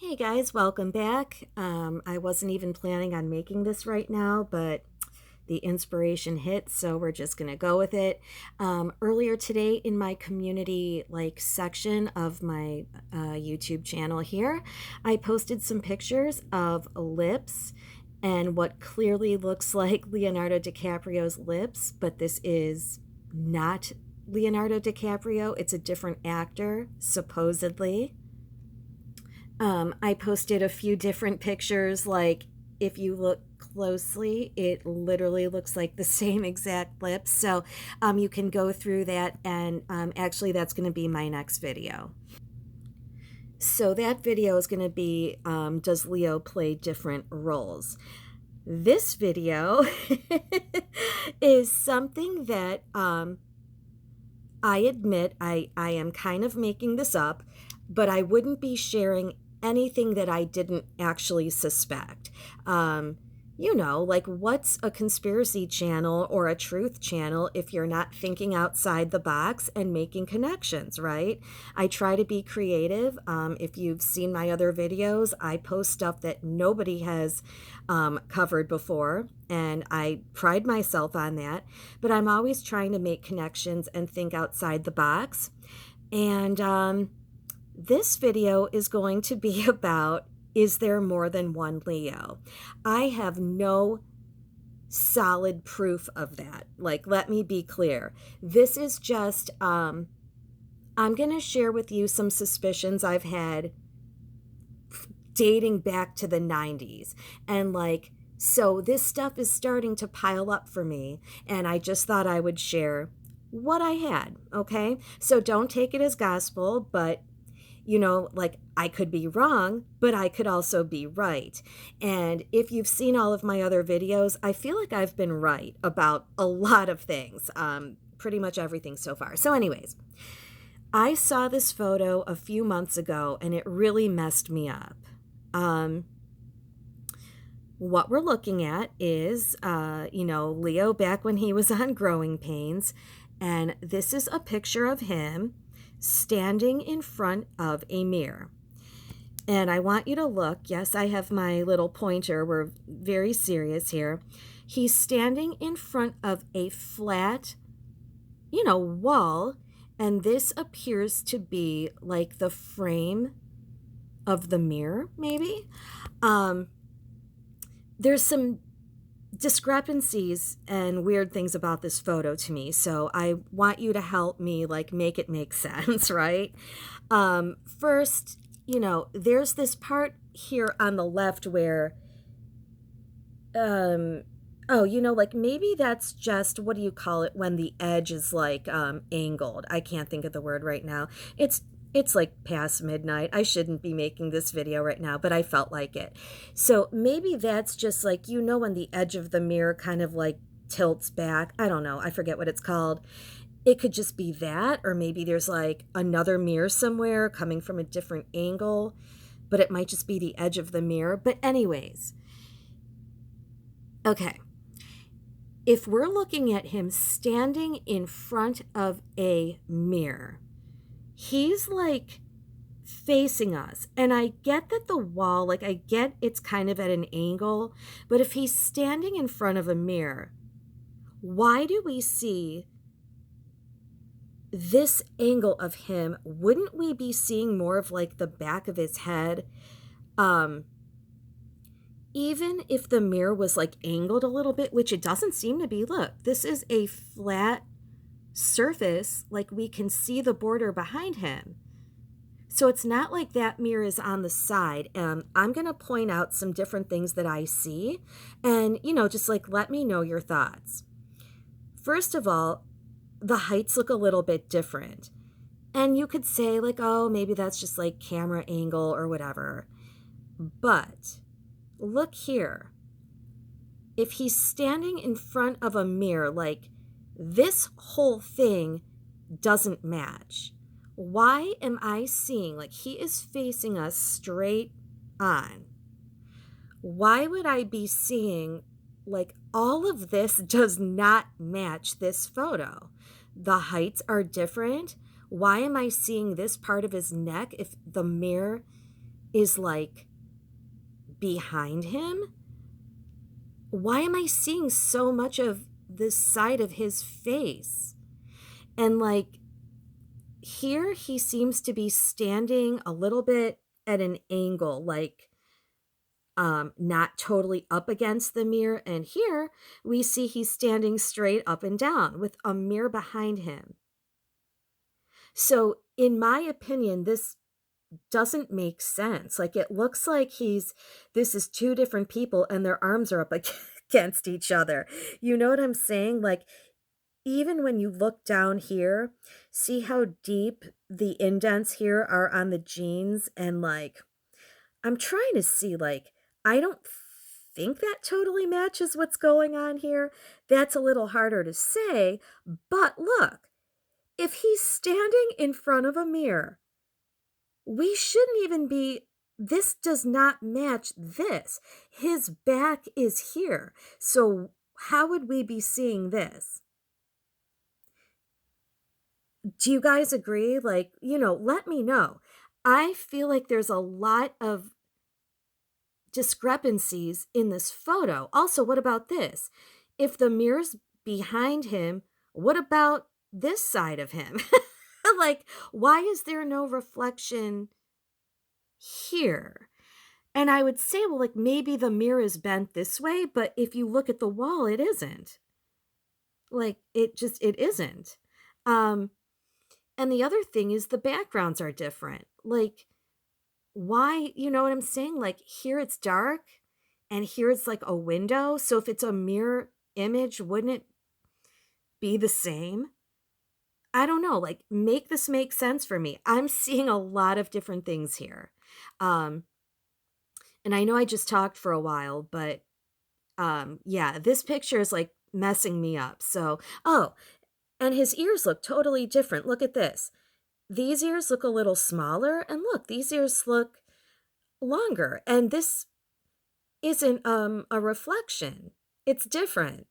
Hey guys, welcome back. I wasn't even planning on making this right now, but the inspiration hit, so we're just gonna go with it. Earlier today in my community section of my YouTube channel here, I posted some pictures of lips and what clearly looks like Leonardo DiCaprio's lips, but this is not Leonardo DiCaprio. It's a different actor, supposedly. I posted a few different pictures. Like, if you look closely, it literally looks like the same exact lips. So you can go through that, and actually, that's going to be my next video. So that video is going to be, does Leo play different roles? This video is something that I admit I am kind of making this up, but I wouldn't be sharing anything that I didn't actually suspect. Like, what's a conspiracy channel or a truth channel if you're not thinking outside the box and making connections, right? I try to be creative. If you've seen my other videos, I post stuff that nobody has covered before, and I pride myself on that. But I'm always trying to make connections and think outside the box. And this video is going to be about, is there more than one Leo? I have no solid proof of that. Like, let me be clear. This is just, I'm going to share with you some suspicions I've had dating back to the 90s. And so this stuff is starting to pile up for me. And I just thought I would share what I had. Okay. So don't take it as gospel, but I could be wrong, but I could also be right. And if you've seen all of my other videos, I feel like I've been right about a lot of things, pretty much everything so far. So anyways, I saw this photo a few months ago and it really messed me up. What we're looking at is, Leo back when he was on Growing Pains. And this is a picture of him standing in front of a mirror. And I want you to look. Yes, I have my little pointer. We're very serious here. He's standing in front of a flat, wall. And this appears to be like the frame of the mirror, maybe. There's some discrepancies and weird things about this photo to me, so I want you to help me make it make sense. Right? First, there's this part here on the left where maybe that's just, what do you call it when the edge is angled? I can't think of the word right now. It's past midnight. I shouldn't be making this video right now, but I felt like it. So maybe that's just when the edge of the mirror kind of tilts back. I don't know. I forget what it's called. It could just be that, or maybe there's another mirror somewhere coming from a different angle, but it might just be the edge of the mirror. But anyways, okay. If we're looking at him standing in front of a mirror, he's facing us. And I get that the wall, I get it's kind of at an angle, but if he's standing in front of a mirror, why do we see this angle of him? Wouldn't we be seeing more of the back of his head? Even if the mirror was angled a little bit, which it doesn't seem to be. Look, this is a flat surface, we can see the border behind him. So it's not like that mirror is on the side. I'm going to point out some different things that I see, and just let me know your thoughts. First of all, the heights look a little bit different, and you could say oh, maybe that's just camera angle or whatever. But look here. If he's standing in front of a mirror, this whole thing doesn't match. Why am I seeing he is facing us straight on? Why would I be seeing all of this does not match this photo? The heights are different. Why am I seeing this part of his neck if the mirror is like behind him. Why am I seeing so much of this side of his face? And like here, he seems to be standing a little bit at an angle, like not totally up against the mirror. And here we see he's standing straight up and down with a mirror behind him. So, in my opinion, this doesn't make sense. Like, it looks like this is two different people and their arms are up against each other. You know what I'm saying? Like, even when you look down here, see how deep the indents here are on the jeans? And like, I'm trying to see, like, I don't think that totally matches what's going on here. That's a little harder to say. But look, if he's standing in front of a mirror, we shouldn't even be. This does not match this. His back is here. So, how would we be seeing this? Do you guys agree? Like, let me know. I feel like there's a lot of discrepancies in this photo. Also, what about this? If the mirror's behind him, what about this side of him? Like, why is there no reflection here? And I would say, well, like maybe the mirror is bent this way, but if you look at the wall, it isn't. Like, it isn't. Um, and the other thing is the backgrounds are different. Like, why, you know what I'm saying? Like, here it's dark and here it's like a window. So if it's a mirror image, wouldn't it be the same? I don't know. Like, make this make sense for me. I'm seeing a lot of different things here. Um, and I know I just talked for a while, but yeah, this picture is like messing me up. So, oh, and his ears look totally different. Look at this. These ears look a little smaller, and look, these ears look longer. And this isn't a reflection. It's different.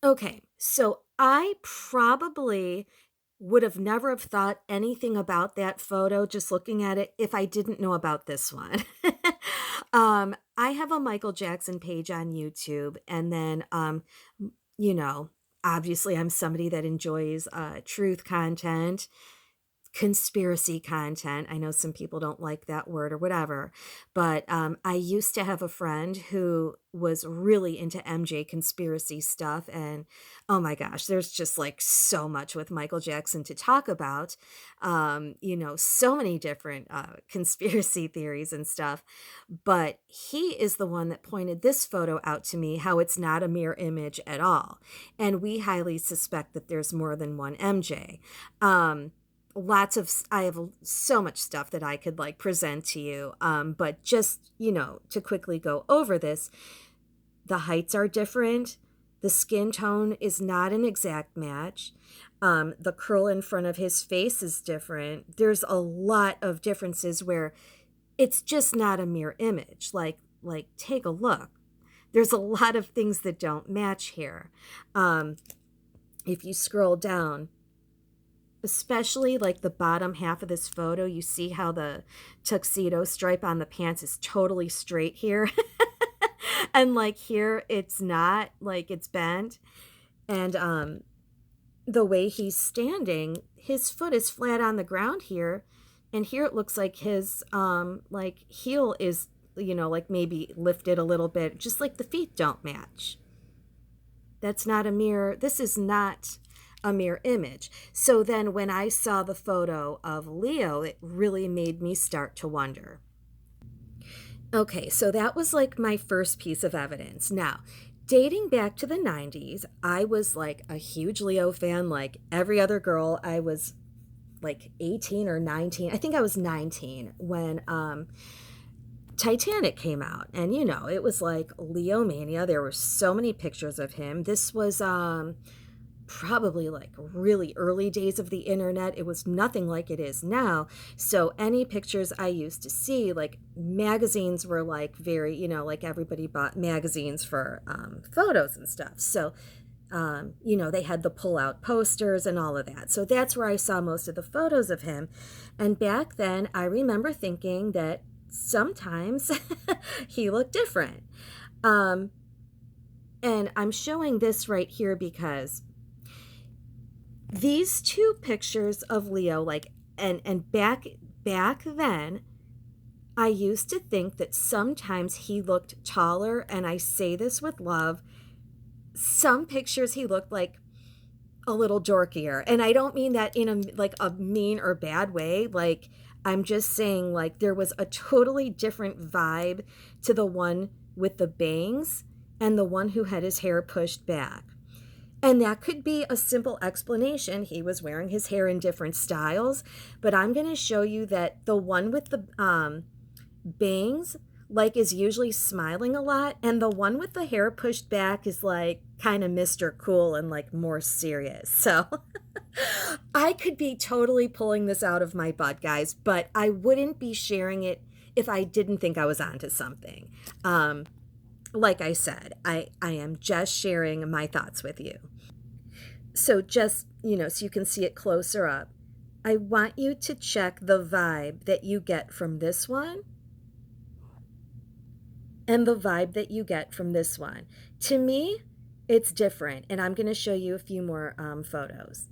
Okay, so I probably would have never have thought anything about that photo just looking at it if I didn't know about this one. I have a Michael Jackson page on YouTube, and then you know, obviously I'm somebody that enjoys truth content, conspiracy content. I know some people don't like that word or whatever, but I used to have a friend who was really into MJ conspiracy stuff. And oh my gosh, there's just like so much with Michael Jackson to talk about. So many different conspiracy theories and stuff. But he is the one that pointed this photo out to me, how it's not a mirror image at all. And we highly suspect that there's more than one MJ. I have so much stuff that I could like present to you, but just to quickly go over this, the heights are different, the skin tone is not an exact match, the curl in front of his face is different. There's a lot of differences where it's just not a mirror image. Like take a look, there's a lot of things that don't match here. If you scroll down, especially like the bottom half of this photo, you see how the tuxedo stripe on the pants is totally straight here. And like here, it's not, like it's bent. And the way he's standing, his foot is flat on the ground here. And here it looks like his like heel is, like maybe lifted a little bit, just like the feet don't match. That's not a mirror. This is not a mirror image. So then when I saw the photo of Leo, it really made me start to wonder. Okay, so that was like my first piece of evidence. Now, dating back to the 90s, I was like a huge Leo fan, like every other girl. I was like 18 or 19. I think I was 19 when Titanic came out. And it was like Leo mania. There were so many pictures of him. This was probably like really early days of the internet. It was nothing like it is now. So any pictures I used to see, like magazines were like very, like everybody bought magazines for photos and stuff. So they had the pull-out posters and all of that. So that's where I saw most of the photos of him. And back then, I remember thinking that sometimes he looked different. Um, and I'm showing this right here because these two pictures of Leo, like, and back then, I used to think that sometimes he looked taller, and I say this with love. Some pictures he looked like a little dorkier, and I don't mean that in a mean or bad way. Like, I'm just saying, like, there was a totally different vibe to the one with the bangs and the one who had his hair pushed back. And that could be a simple explanation. He was wearing his hair in different styles, but I'm going to show you that the one with the bangs, like, is usually smiling a lot, and the one with the hair pushed back is like kind of Mr. Cool and like more serious. So I could be totally pulling this out of my butt, guys, but I wouldn't be sharing it if I didn't think I was onto something. Like I said, I am just sharing my thoughts with you. So just, so you can see it closer up, I want you to check the vibe that you get from this one and the vibe that you get from this one. To me, it's different, and I'm going to show you a few more photos.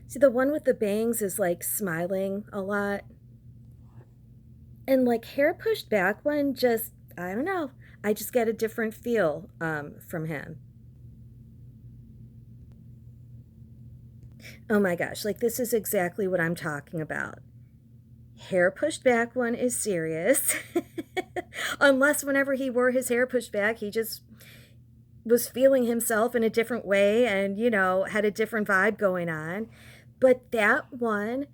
See, the one with the bangs is like smiling a lot. And like hair pushed back one, just, I don't know. I just get a different feel from him. Oh my gosh, like this is exactly what I'm talking about. Hair pushed back one is serious. Unless whenever he wore his hair pushed back, he just was feeling himself in a different way and, had a different vibe going on. But that one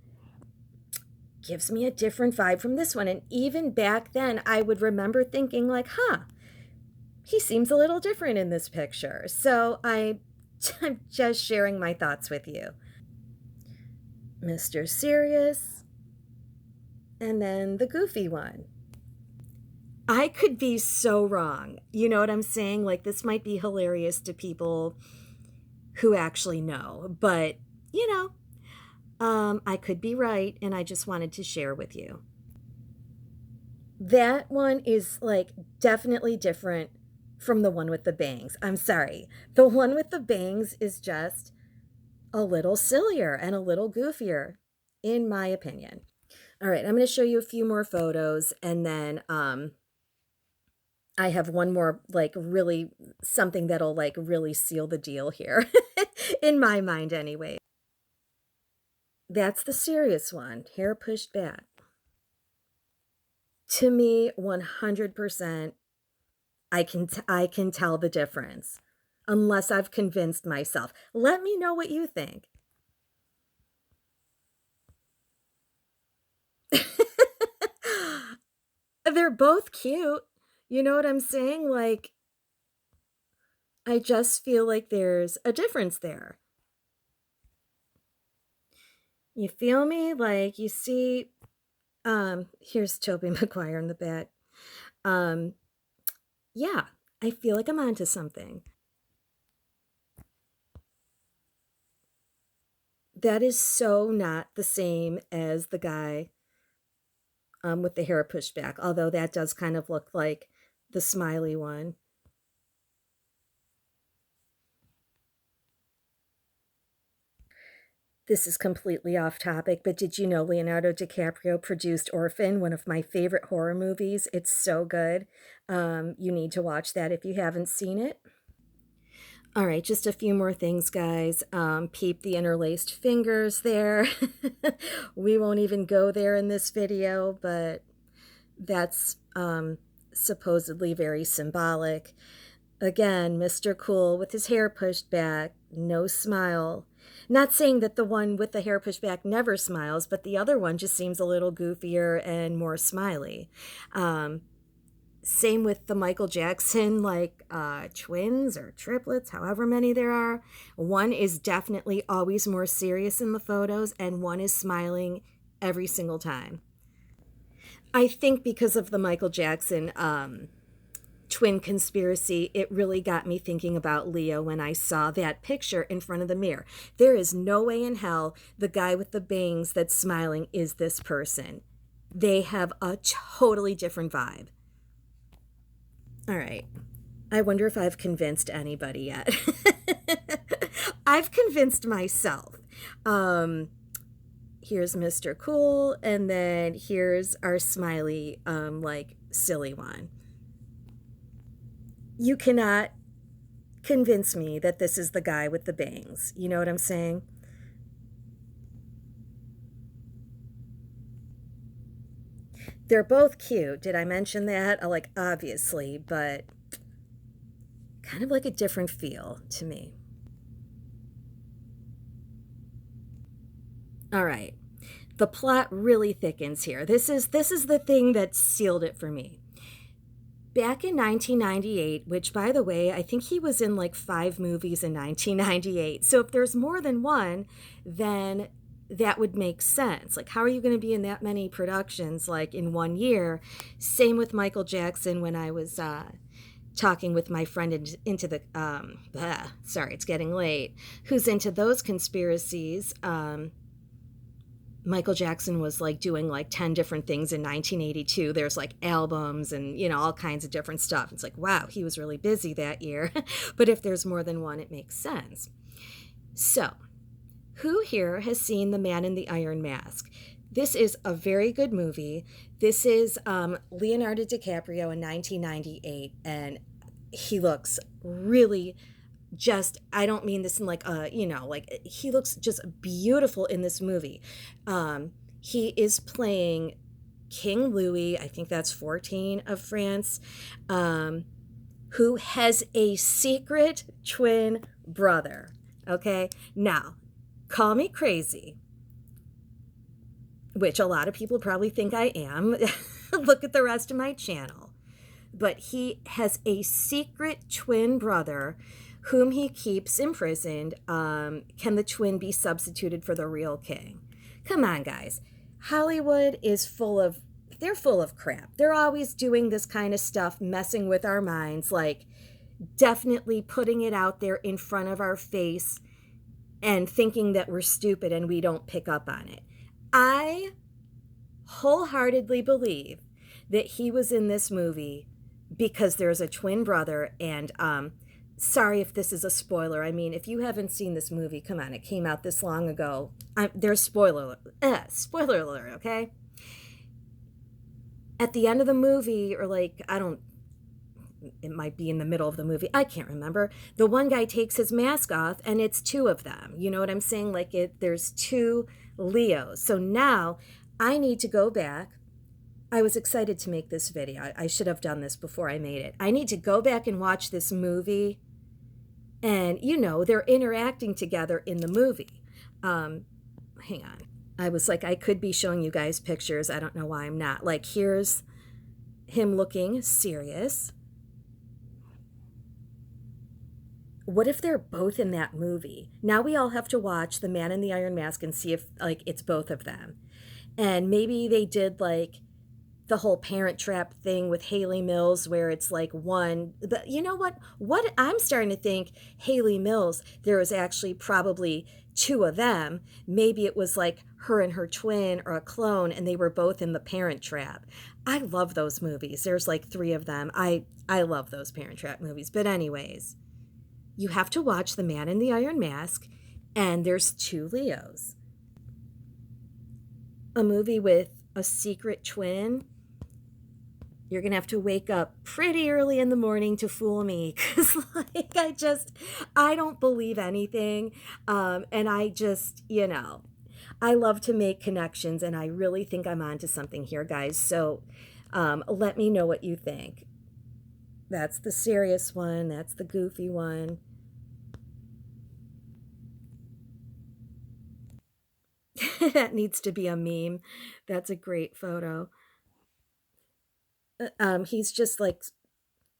gives me a different vibe from this one. And even back then, I would remember thinking like, he seems a little different in this picture. So I'm just sharing my thoughts with you. Mr. Serious, and then the goofy one. I could be so wrong. You know what I'm saying? Like, this might be hilarious to people who actually know, but, I could be right, and I just wanted to share with you. That one is, like, definitely different from the one with the bangs. I'm sorry. The one with the bangs is just a little sillier and a little goofier, in my opinion. All right, I'm going to show you a few more photos, and then I have one more, like, really something that'll, like, really seal the deal here, in my mind anyway. That's the serious one, hair pushed back. To me, 100%, I can tell the difference, unless I've convinced myself. Let me know what you think. They're both cute. You know what I'm saying? Like, I just feel like there's a difference there. You feel me? Like, you see, here's Tobey Maguire in the back. Yeah, I feel like I'm onto something. That is so not the same as the guy with the hair pushed back, although that does kind of look like the smiley one. This is completely off topic, but did you know Leonardo DiCaprio produced Orphan, one of my favorite horror movies? It's so good. You need to watch that if you haven't seen it. All right, just a few more things, guys. Peep the interlaced fingers there. We won't even go there in this video, but that's supposedly very symbolic. Again, Mr. Cool with his hair pushed back, no smile. Not saying that the one with the hair pushed back never smiles, but the other one just seems a little goofier and more smiley. Same with the Michael Jackson, like twins or triplets, however many there are. One is definitely always more serious in the photos, and one is smiling every single time. I think because of the Michael Jackson twin conspiracy, it really got me thinking about Leo when I saw that picture in front of the mirror. There is no way in hell the guy with the bangs that's smiling is this person. They have a totally different vibe. All right. I wonder if I've convinced anybody yet. I've convinced myself. Um, Here's Mr. Cool, and then here's our smiley, like silly one. You cannot convince me that this is the guy with the bangs. You know what I'm saying? They're both cute. Did I mention that? Like, obviously, but kind of like a different feel to me. All right. The plot really thickens here. This is the thing that sealed it for me. Back in 1998, which by the way, I think he was in like 5 movies in 1998. So if there's more than one, then that would make sense. Like, how are you going to be in that many productions like in one year? Same with Michael Jackson when I was talking with my friend into the, sorry, it's getting late, who's into those conspiracies. Michael Jackson was like doing like 10 different things in 1982. There's like albums and, all kinds of different stuff. It's like, wow, he was really busy that year. But if there's more than one, it makes sense. So, who here has seen The Man in the Iron Mask? This is a very good movie. This is Leonardo DiCaprio in 1998, and he looks really just, I don't mean this in like a, like he looks just beautiful in this movie. He is playing King Louis, I think that's 14 of France, who has a secret twin brother. Okay, now call me crazy, which a lot of people probably think I am. Look at the rest of my channel. But he has a secret twin brother whom he keeps imprisoned. Can the twin be substituted for the real king? Come on, guys. Hollywood is they're full of crap. They're always doing this kind of stuff, messing with our minds, like definitely putting it out there in front of our face and thinking that we're stupid and we don't pick up on it. I wholeheartedly believe that he was in this movie because there's a twin brother. And sorry if this is a spoiler. I mean, if you haven't seen this movie, come on, it came out this long ago. There's spoiler alert, okay? At the end of the movie, or like, I don't, it might be in the middle of the movie, I can't remember, the one guy takes his mask off and it's two of them. You know what I'm saying? Like, there's two Leos. So now I need to go back. I was excited to make this video. I should have done this before I made it. I need to go back and watch this movie. And, they're interacting together in the movie. Hang on. I was like, I could be showing you guys pictures. I don't know why I'm not. Like, here's him looking serious. What if they're both in that movie? Now we all have to watch The Man in the Iron Mask and see if, like, it's both of them. And maybe they did, like, the whole Parent Trap thing with Haley Mills where it's like one, but you know what I'm starting to think, Haley Mills, there was actually probably two of them. Maybe it was like her and her twin or a clone and they were both in the Parent Trap. I love those movies. There's like 3 of them. I love those Parent Trap movies. But anyways, you have to watch The Man in the Iron Mask, and there's 2 Leos. A movie with a secret twin. You're going to have to wake up pretty early in the morning to fool me because, like, I don't believe anything. And I love to make connections, and I really think I'm onto something here, guys. So let me know what you think. That's the serious one. That's the goofy one. That needs to be a meme. That's a great photo. He's just like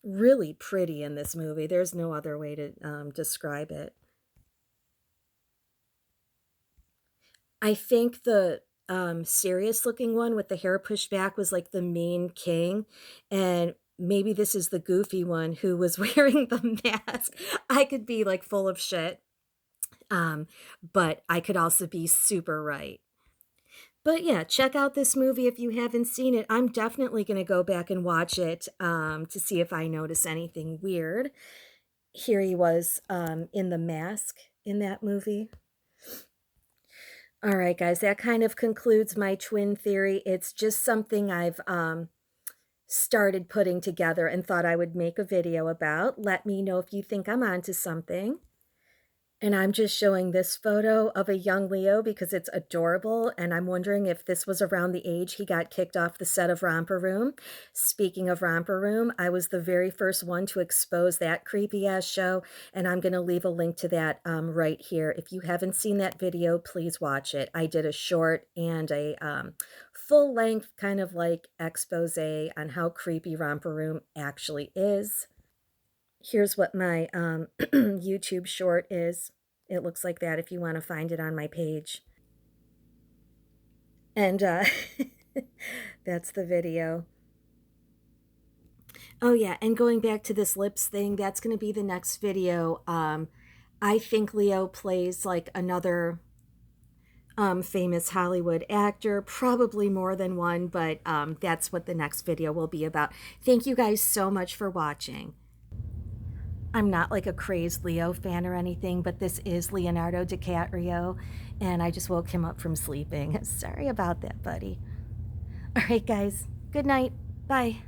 really pretty in this movie. There's no other way to describe it. I think serious looking one with the hair pushed back was like the main king, and maybe this is the goofy one who was wearing the mask. I could be like full of shit, um, but I could also be super right. But yeah, check out this movie if you haven't seen it. I'm definitely going to go back and watch it to see if I notice anything weird. Here he was in the mask in that movie. All right, guys, that kind of concludes my twin theory. It's just something I've started putting together and thought I would make a video about. Let me know if you think I'm onto something. And I'm just showing this photo of a young Leo because it's adorable, and I'm wondering if this was around the age he got kicked off the set of Romper Room. Speaking of Romper Room, I was the very first one to expose that creepy-ass show, and I'm going to leave a link to that right here. If you haven't seen that video, please watch it. I did a short and a full-length kind of like expose on how creepy Romper Room actually is. Here's what my YouTube short is. It looks like that if you want to find it on my page. And that's the video. Oh yeah, and going back to this lips thing, that's going to be the next video. I think Leo plays like another famous Hollywood actor, probably more than one, but that's what the next video will be about. Thank you guys so much for watching. I'm not like a crazed Leo fan or anything, but this is Leonardo DiCaprio, and I just woke him up from sleeping. Sorry about that, buddy. All right, guys. Good night. Bye.